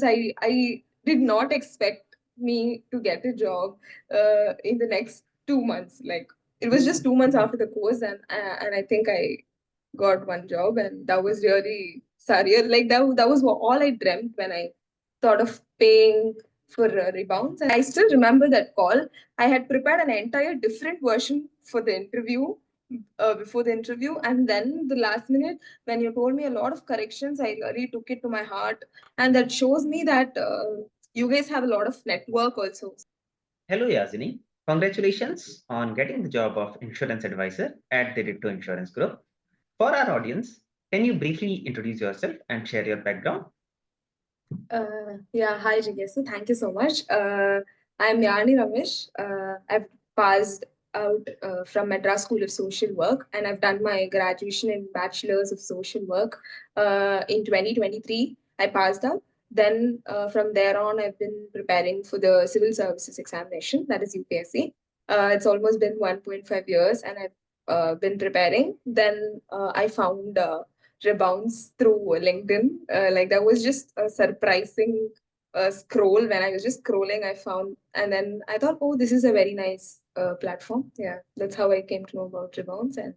I did not expect me to get a job in the next 2 months. Like it was just 2 months after the course, and I think I got one job, and that was really surreal. Like that was all I dreamt when I thought of paying for rebounds. And I still remember that call. I had prepared an entire different version for the interview before the interview, and then the last minute when you told me a lot of corrections, I really took it to my heart, and that shows me that you guys have a lot of network also. Hello, Yazhini. Congratulations on getting the job of insurance advisor at the Ditto Insurance Group. For our audience, can you briefly introduce yourself and share your background? Yeah, hi Jigesu. Thank you so much. I'm Yani Ramesh. I've passed out from Madras School of Social Work, and I've done my graduation in Bachelor's of Social Work in 2023. I passed out. Then from there on, I've been preparing for the Civil Services examination, that is UPSC. It's almost been 1.5 years, and I've been preparing. Then I found Rebounce through LinkedIn. Like that was just a surprising scroll. When I was just scrolling, I found, and then I thought, oh, this is a very nice platform. Yeah, that's how I came to know about Rebounce. And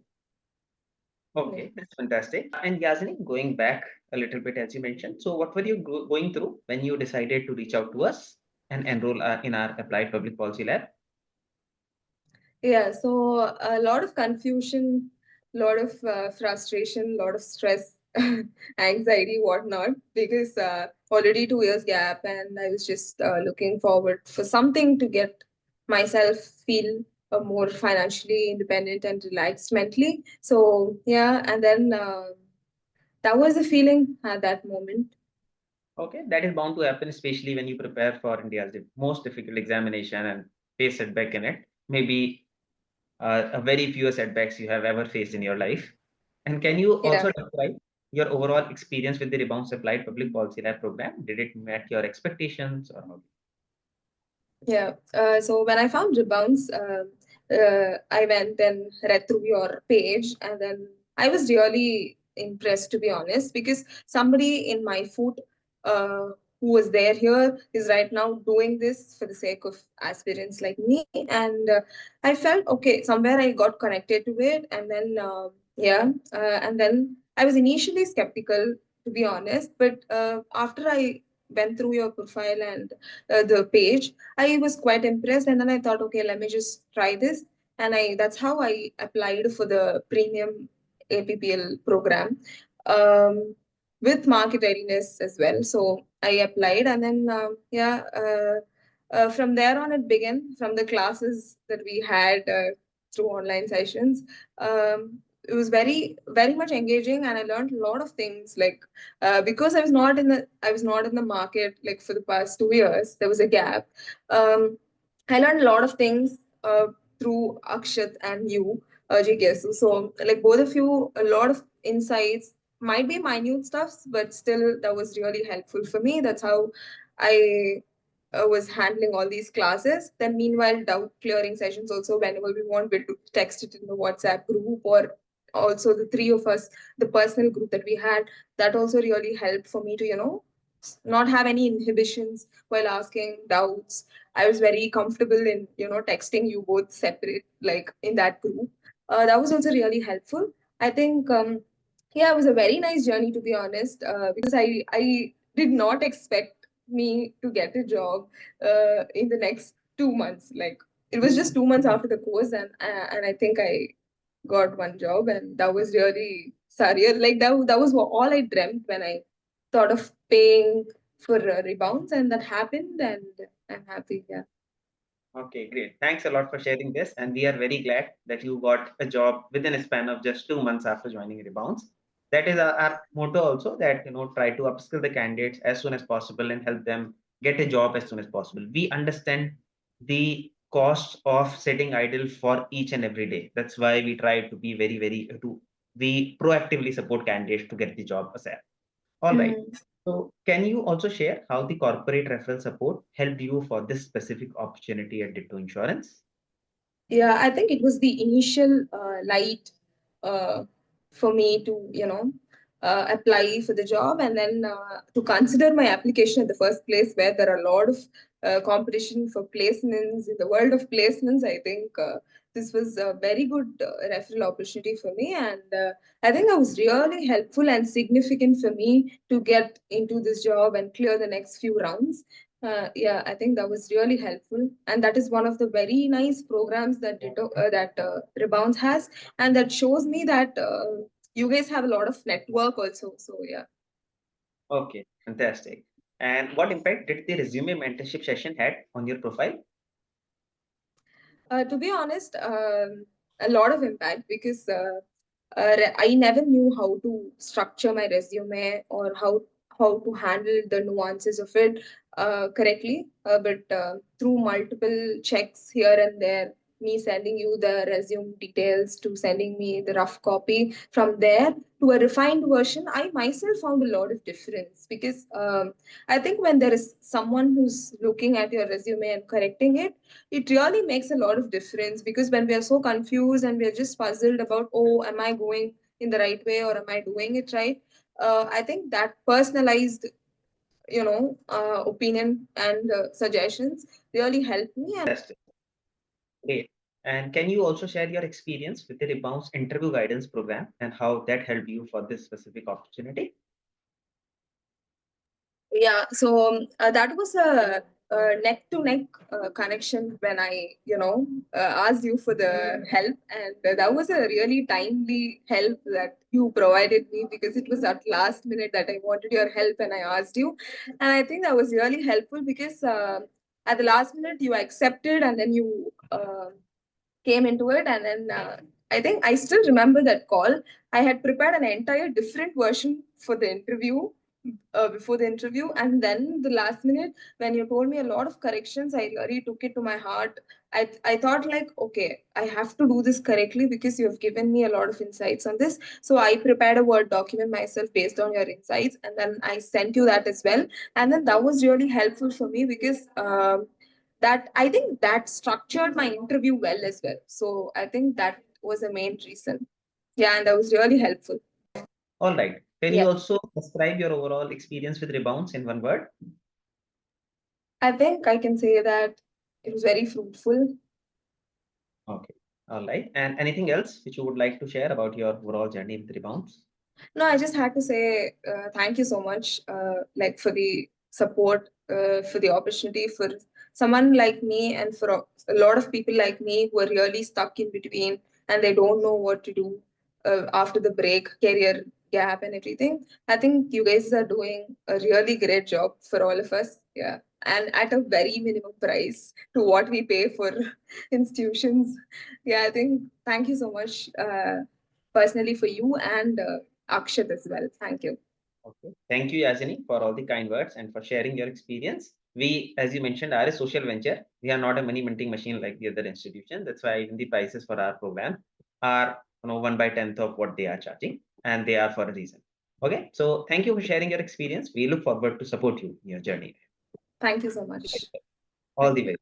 yeah. Okay, that's fantastic. And Yazhini, going back a little bit, as you mentioned, so what were you going through when you decided to reach out to us and enroll in our Applied Public Policy Lab? Yeah, so a lot of confusion, a lot of frustration, a lot of stress, anxiety, whatnot, because already 2 years gap, and I was just looking forward for something to get myself feel more financially independent and relaxed mentally. So yeah, and then that was the feeling at that moment. Okay, that is bound to happen, especially when you prepare for India's most difficult examination and face setback in it. Maybe a very few setbacks you have ever faced in your life. And can you Yeah. also describe your overall experience with the Rebounce Applied Public Policy Lab program? Did it meet your expectations or not? Yeah. So when I found Rebounce, I went and read through your page, and then I was really impressed, to be honest, because somebody in my foot who was there here is right now doing this for the sake of aspirants like me. And I felt, okay, somewhere I got connected to it. And then, and then I was initially skeptical, to be honest, but after I went through your profile and the page, I was quite impressed, and then I thought, okay, let me just try this, and I that's how I applied for the premium APPL program with market readiness as well. So I applied, and then from there on it began from the classes that we had through online sessions. It was very much engaging, and I learned a lot of things like because I was not in the market like for the past 2 years. There was a gap. Um, I learned a lot of things through Akshat and you, Jikesu. So like both of you, a lot of insights, might be minute stuffs, but still that was really helpful for me. That's how I was handling all these classes. Then meanwhile, doubt clearing sessions also, whenever we want, we to text it in the WhatsApp group, or also the three of us, the personal group that we had, that also really helped for me to, not have any inhibitions while asking doubts. I was very comfortable in, texting you both separate, like in that group. That was also really helpful. I think, yeah, it was a very nice journey, to be honest, because I did not expect me to get a job in the next 2 months. Like it was just 2 months after the course, and I think I got one job, and that was really surreal. Like that was all I dreamt when I thought of paying for rebounds, and that happened, and I'm happy. Yeah. Okay, great. Thanks a lot for sharing this. And we are very glad that you got a job within a span of just 2 months after joining Rebounce. That is our motto also, that try to upskill the candidates as soon as possible and help them get a job as soon as possible. We understand the cost of sitting idle for each and every day. That's why we try to be we proactively support candidates to get the job ASAP. All right. Mm. So can you also share how the corporate referral support helped you for this specific opportunity at Ditto Insurance? Yeah, I think it was the initial light uh, for me to, apply for the job, and then to consider my application in the first place, where there are a lot of competition for placements in the world of placements. I think this was a very good referral opportunity for me, and I think that was really helpful and significant for me to get into this job and clear the next few rounds. Yeah, I think that was really helpful, and that is one of the very nice programs that Rebounce has, and that shows me that you guys have a lot of network also. So yeah. Okay, fantastic. And what impact did the resume mentorship session had on your profile? To be honest, a lot of impact because I never knew how to structure my resume or how to handle the nuances of it correctly. But through multiple checks here and there, me sending you the resume details to sending me the rough copy, from there to a refined version, I myself found a lot of difference because I think when there is someone who's looking at your resume and correcting it, it really makes a lot of difference, because when we are so confused and we are just puzzled about, oh, am I going in the right way or am I doing it right? I think that personalized, opinion and suggestions really helped me. And Fantastic. Great. And can you also share your experience with the Rebounce interview guidance program and how that helped you for this specific opportunity? yeah, so that was a neck to neck connection when I, asked you for the help, and that was a really timely help that you provided me, because it was at last minute that I wanted your help and I asked you, and I think that was really helpful because at the last minute you accepted, and then you came into it, and then I think I still remember that call. I had prepared an entire different version for the interview, before the interview, and then the last minute when you told me a lot of corrections, I really took it to my heart. I thought like, okay, I have to do this correctly because you have given me a lot of insights on this. So I prepared a Word document myself based on your insights, and then I sent you that as well. And then that was really helpful for me because that I think that structured my interview well as well. So I think that was the main reason. Yeah, and that was really helpful. All right. Can you Yes. also describe your overall experience with Rebounce in one word? I think I can say that it was very fruitful. Okay. All right. And anything else which you would like to share about your overall journey with Rebounce? No, I just had to say thank you so much, like for the support, for the opportunity, for someone like me, and for a lot of people like me who are really stuck in between and they don't know what to do after the break, career gap, and everything. I think you guys are doing a really great job for all of us. Yeah, and at a very minimum price to what we pay for institutions. Yeah, I think thank you so much. Personally for you and Akshat as well. Thank you. Okay. Thank you, Yazhini, for all the kind words and for sharing your experience. We, as you mentioned, are a social venture. We are not a money minting machine like the other institution. That's why even the prices for our program are 1/10th of what they are charging, and they are for a reason. Okay. So thank you for sharing your experience. We look forward to support you in your journey. Thank you so much. All Thank the you. way.